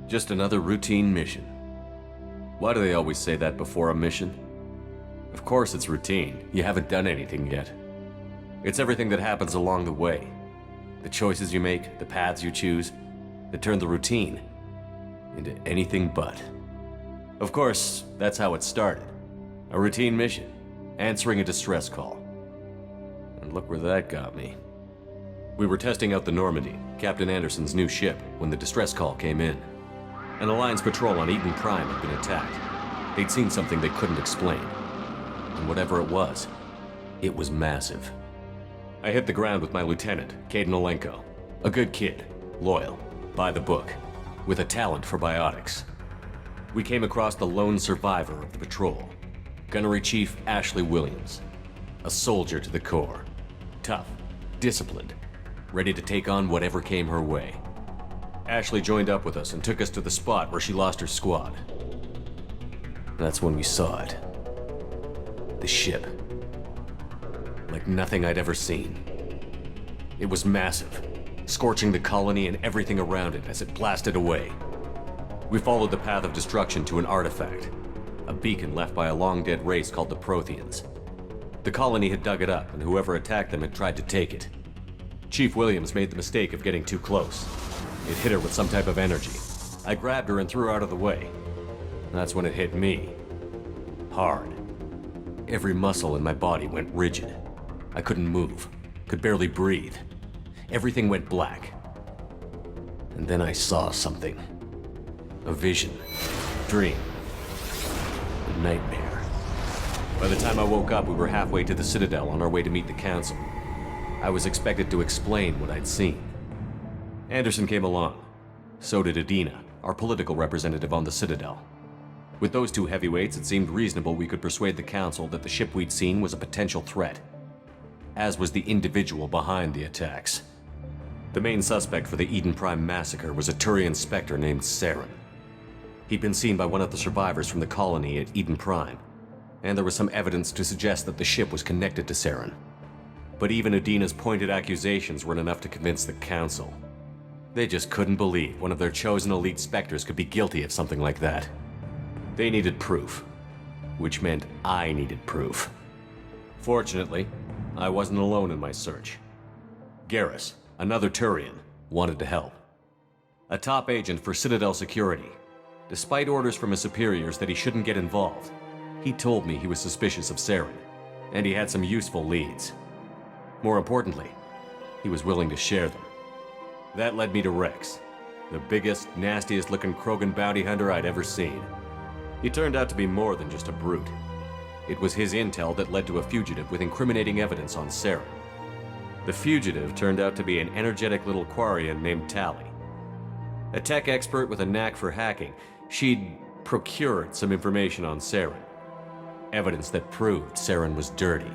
Just another routine mission. Why do they always say that before a mission? Of course it's routine. You haven't done anything yet. It's everything that happens along the way. The choices you make, the paths you choose, that turn the routine into anything but. Of course, that's how it started. A routine mission, answering a distress call. And look where that got me. We were testing out the Normandy, Captain Anderson's new ship, when the distress call came in. An Alliance patrol on Eden Prime had been attacked. They'd seen something they couldn't explain. And whatever it was massive. I hit the ground with my lieutenant, Caden Olenko. A good kid, loyal, by the book, with a talent for biotics. We came across the lone survivor of the patrol, Gunnery Chief Ashley Williams. A soldier to the core. Tough, disciplined, ready to take on whatever came her way. Ashley joined up with us and took us to the spot where she lost her squad. That's when we saw it. The ship. Like nothing I'd ever seen. It was massive, scorching the colony and everything around it as it blasted away. We followed the path of destruction to an artifact, a beacon left by a long-dead race called the Protheans. The colony had dug it up, and whoever attacked them had tried to take it. Chief Williams made the mistake of getting too close. It hit her with some type of energy. I grabbed her and threw her out of the way. That's when it hit me. Hard. Every muscle in my body went rigid. I couldn't move, could barely breathe. Everything went black. And then I saw something. A vision, dream, a nightmare. By the time I woke up, we were halfway to the Citadel on our way to meet the Council. I was expected to explain what I'd seen. Anderson came along. So did Adina, our political representative on the Citadel. With those two heavyweights, it seemed reasonable we could persuade the Council that the ship we'd seen was a potential threat, as was the individual behind the attacks. The main suspect for the Eden Prime massacre was a Turian Spectre named Saren. He'd been seen by one of the survivors from the colony at Eden Prime, and there was some evidence to suggest that the ship was connected to Saren. But even Adina's pointed accusations weren't enough to convince the Council. They just couldn't believe one of their chosen elite Spectres could be guilty of something like that. They needed proof, which meant I needed proof. Fortunately, I wasn't alone in my search. Garrus, another Turian, wanted to help. A top agent for Citadel Security. Despite orders from his superiors that he shouldn't get involved, he told me he was suspicious of Saren, and he had some useful leads. More importantly, he was willing to share them. That led me to Rex, the biggest, nastiest-looking Krogan bounty hunter I'd ever seen. He turned out to be more than just a brute. It was his intel that led to a fugitive with incriminating evidence on Saren. The fugitive turned out to be an energetic little Quarian named Tally. A tech expert with a knack for hacking, she'd procured some information on Saren. Evidence that proved Saren was dirty.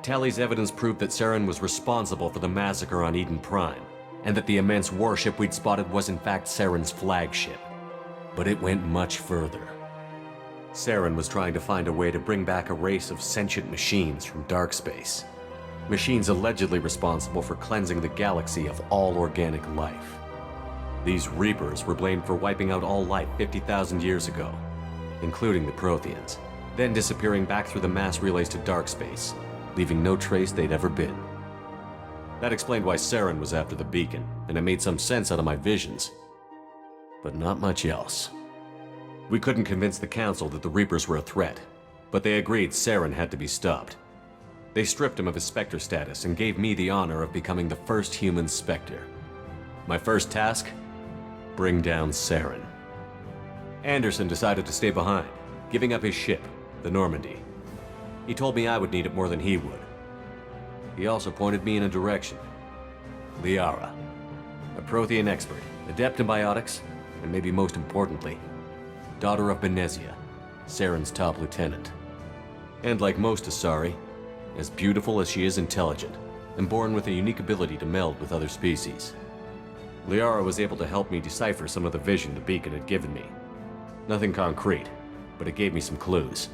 Tally's evidence proved that Saren was responsible for the massacre on Eden Prime, and that the immense warship we'd spotted was in fact Saren's flagship. But it went much further. Saren was trying to find a way to bring back a race of sentient machines from dark space. Machines allegedly responsible for cleansing the galaxy of all organic life. These Reapers were blamed for wiping out all life 50,000 years ago, including the Protheans, then disappearing back through the mass relays to dark space, leaving no trace they'd ever been. That explained why Saren was after the beacon, and it made some sense out of my visions. But not much else. We couldn't convince the Council that the Reapers were a threat, but they agreed Saren had to be stopped. They stripped him of his Spectre status and gave me the honor of becoming the first human Spectre. My first task? Bring down Saren. Anderson decided to stay behind, giving up his ship, the Normandy. He told me I would need it more than he would. He also pointed me in a direction. Liara, a Prothean expert, adept in biotics, and maybe most importantly, daughter of Benezia, Saren's top lieutenant. And like most Asari, as beautiful as she is intelligent, and born with a unique ability to meld with other species. Liara was able to help me decipher some of the vision the beacon had given me. Nothing concrete, but it gave me some clues.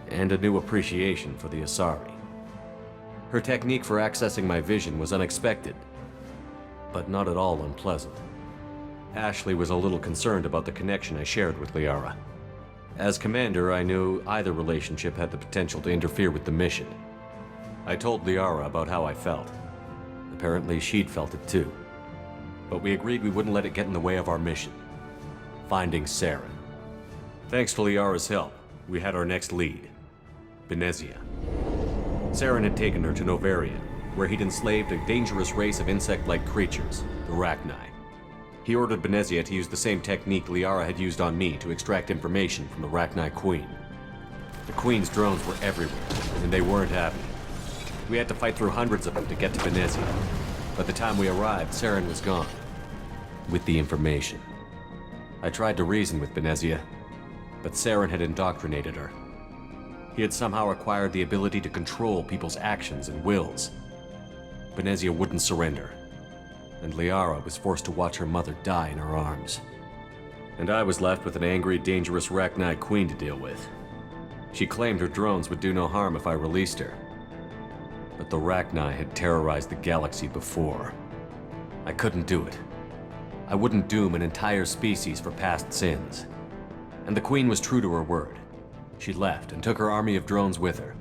And a new appreciation for the Asari. Her technique for accessing my vision was unexpected, but not at all unpleasant. Ashley was a little concerned about the connection I shared with Liara. As commander, I knew either relationship had the potential to interfere with the mission. I told Liara about how I felt. Apparently, she'd felt it too. But we agreed we wouldn't let it get in the way of our mission. Finding Saren. Thanks to Liara's help, we had our next lead. Benezia. Saren had taken her to Novaria, where he'd enslaved a dangerous race of insect-like creatures, the Rachni. He ordered Benezia to use the same technique Liara had used on me to extract information from the Rachni Queen. The Queen's drones were everywhere, and they weren't happy. We had to fight through hundreds of them to get to Benezia. By the time we arrived, Saren was gone. With the information. I tried to reason with Benezia, but Saren had indoctrinated her. He had somehow acquired the ability to control people's actions and wills. Benezia wouldn't surrender, and Liara was forced to watch her mother die in her arms. And I was left with an angry, dangerous Rachni Queen to deal with. She claimed her drones would do no harm if I released her. But the Rachni had terrorized the galaxy before. I couldn't do it. I wouldn't doom an entire species for past sins. And the Queen was true to her word. She left and took her army of drones with her.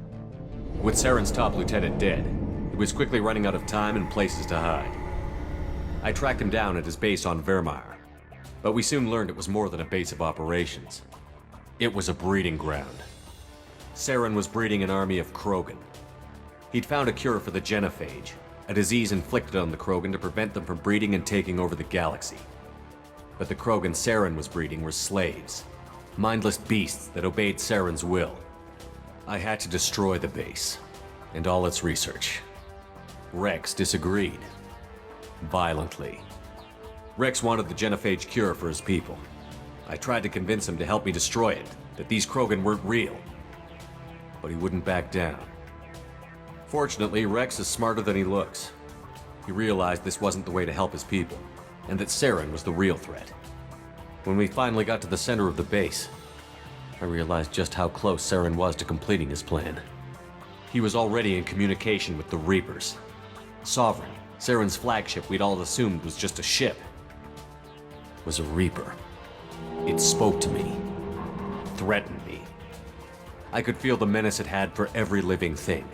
With Saren's top lieutenant dead, he was quickly running out of time and places to hide. I tracked him down at his base on Vermeer, but we soon learned it was more than a base of operations. It was a breeding ground. Saren was breeding an army of Krogan. He'd found a cure for the genophage, a disease inflicted on the Krogan to prevent them from breeding and taking over the galaxy. But the Krogan Saren was breeding were slaves, mindless beasts that obeyed Saren's will. I had to destroy the base, and all its research. Rex disagreed. Violently. Rex wanted the genophage cure for his people. I tried to convince him to help me destroy it, that these Krogan weren't real. But he wouldn't back down. Fortunately, Rex is smarter than he looks. He realized this wasn't the way to help his people, and that Saren was the real threat. When we finally got to the center of the base, I realized just how close Saren was to completing his plan. He was already in communication with the Reapers. Sovereign, Saren's flagship we'd all assumed was just a ship, was a Reaper. It spoke to me, threatened me. I could feel the menace it had for every living thing.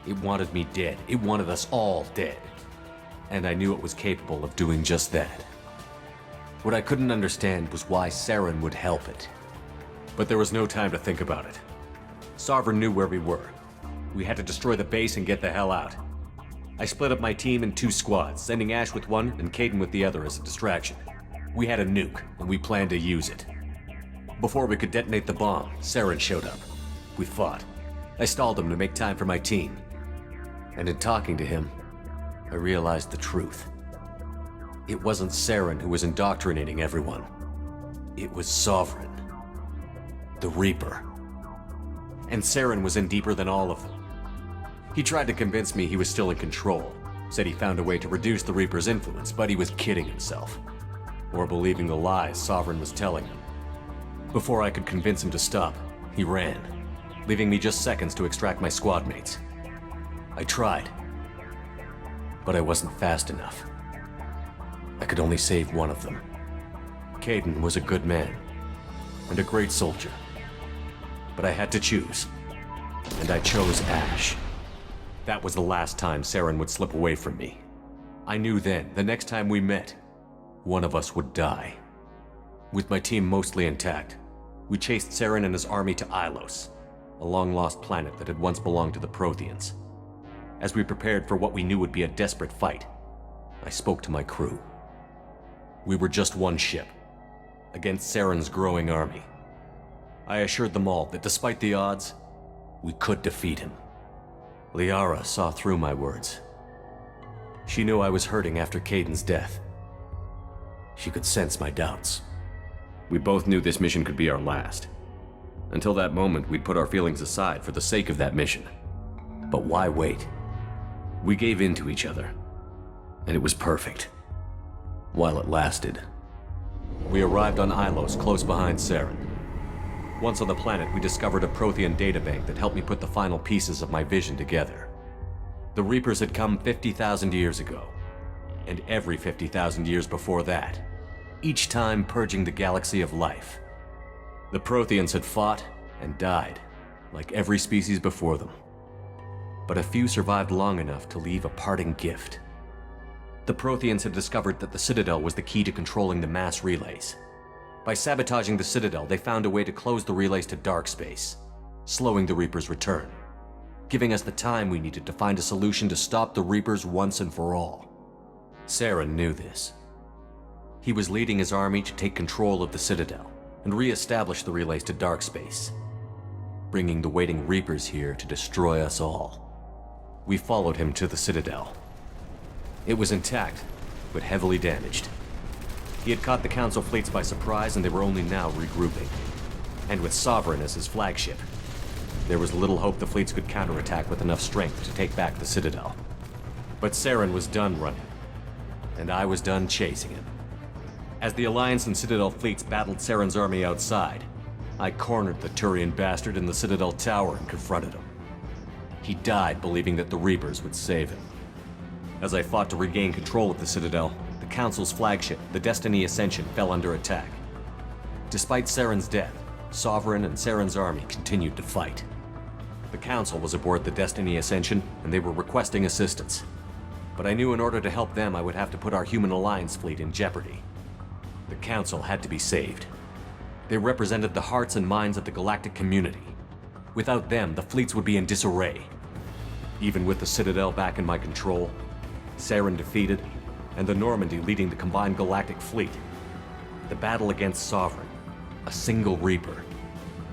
It wanted me dead. It wanted us all dead. And I knew it was capable of doing just that. What I couldn't understand was why Saren would help it. But there was no time to think about it. Sovereign knew where we were. We had to destroy the base and get the hell out. I split up my team in 2 squads, sending Ash with one and Caden with the other as a distraction. We had a nuke, and we planned to use it. Before we could detonate the bomb, Saren showed up. We fought. I stalled him to make time for my team. And in talking to him, I realized the truth. It wasn't Saren who was indoctrinating everyone. It was Sovereign. The Reaper. And Saren was in deeper than all of them. He tried to convince me he was still in control, said he found a way to reduce the Reaper's influence, but he was kidding himself. Or believing the lies Sovereign was telling him. Before I could convince him to stop, he ran, leaving me just seconds to extract my squad mates. I tried, but I wasn't fast enough. I could only save one of them. Caden was a good man, and a great soldier. But I had to choose, and I chose Ash. That was the last time Saren would slip away from me. I knew then, the next time we met, one of us would die. With my team mostly intact, we chased Saren and his army to Ilos, a long-lost planet that had once belonged to the Protheans. As we prepared for what we knew would be a desperate fight, I spoke to my crew. We were just one ship, against Saren's growing army. I assured them all that despite the odds, we could defeat him. Liara saw through my words. She knew I was hurting after Caden's death. She could sense my doubts. We both knew this mission could be our last. Until that moment, we'd put our feelings aside for the sake of that mission. But why wait? We gave in to each other, and it was perfect. While it lasted. We arrived on Ilos, close behind Saren. Once on the planet, we discovered a Prothean databank that helped me put the final pieces of my vision together. The Reapers had come 50,000 years ago, and every 50,000 years before that. each time purging the galaxy of life. The Protheans had fought and died, like every species before them. But a few survived long enough to leave a parting gift. The Protheans had discovered that the Citadel was the key to controlling the mass relays. By sabotaging the Citadel, they found a way to close the relays to dark space, slowing the Reapers' return, giving us the time we needed to find a solution to stop the Reapers once and for all. Saren knew this. He was leading his army to take control of the Citadel and re-establish the relays to dark space, bringing the waiting Reapers here to destroy us all. We followed him to the Citadel. It was intact, but heavily damaged. He had caught the Council fleets by surprise, and they were only now regrouping. And with Sovereign as his flagship, there was little hope the fleets could counterattack with enough strength to take back the Citadel. But Saren was done running, and I was done chasing him. As the Alliance and Citadel fleets battled Saren's army outside, I cornered the Turian bastard in the Citadel tower and confronted him. He died believing that the Reapers would save him. As I fought to regain control of the Citadel, the Council's flagship, the Destiny Ascension, fell under attack. Despite Saren's death, Sovereign and Saren's army continued to fight. The Council was aboard the Destiny Ascension, and they were requesting assistance. But I knew in order to help them, I would have to put our human Alliance fleet in jeopardy. The Council had to be saved. They represented the hearts and minds of the galactic community. Without them, the fleets would be in disarray. Even with the Citadel back in my control, Saren defeated, and the Normandy leading the combined galactic fleet, the battle against Sovereign, a single Reaper,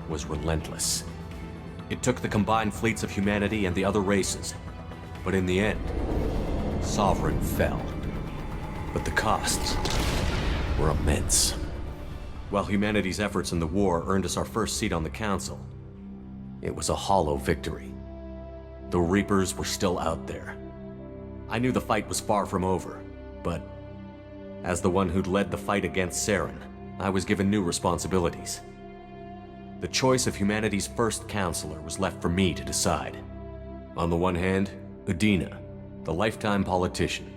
was relentless. It took the combined fleets of humanity and the other races, but in the end, Sovereign fell. But the costs were immense. While humanity's efforts in the war earned us our first seat on the Council, it was a hollow victory. The Reapers were still out there. I knew the fight was far from over, but as the one who'd led the fight against Saren, I was given new responsibilities. The choice of humanity's first counselor was left for me to decide. On the one hand, Udina, the lifetime politician.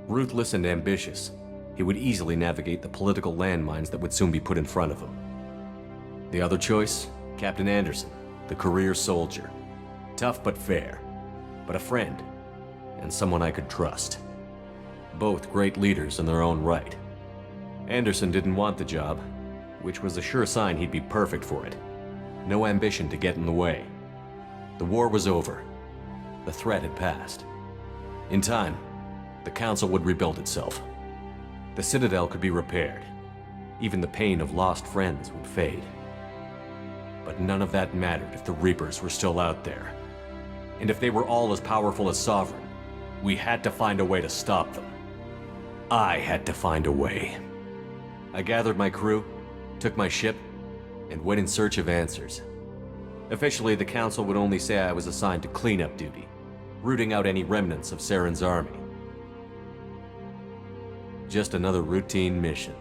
Ruthless and ambitious, he would easily navigate the political landmines that would soon be put in front of him. The other choice, Captain Anderson, the career soldier. Tough but fair, but a friend, and someone I could trust. Both great leaders in their own right. Anderson didn't want the job, which was a sure sign he'd be perfect for it. No ambition to get in the way. The war was over. The threat had passed. In time, the Council would rebuild itself. The Citadel could be repaired. Even the pain of lost friends would fade. But none of that mattered if the Reapers were still out there. And if they were all as powerful as Sovereign, we had to find a way to stop them. I had to find a way. I gathered my crew, took my ship, and went in search of answers. Officially, the Council would only say I was assigned to cleanup duty, rooting out any remnants of Saren's army. Just another routine mission.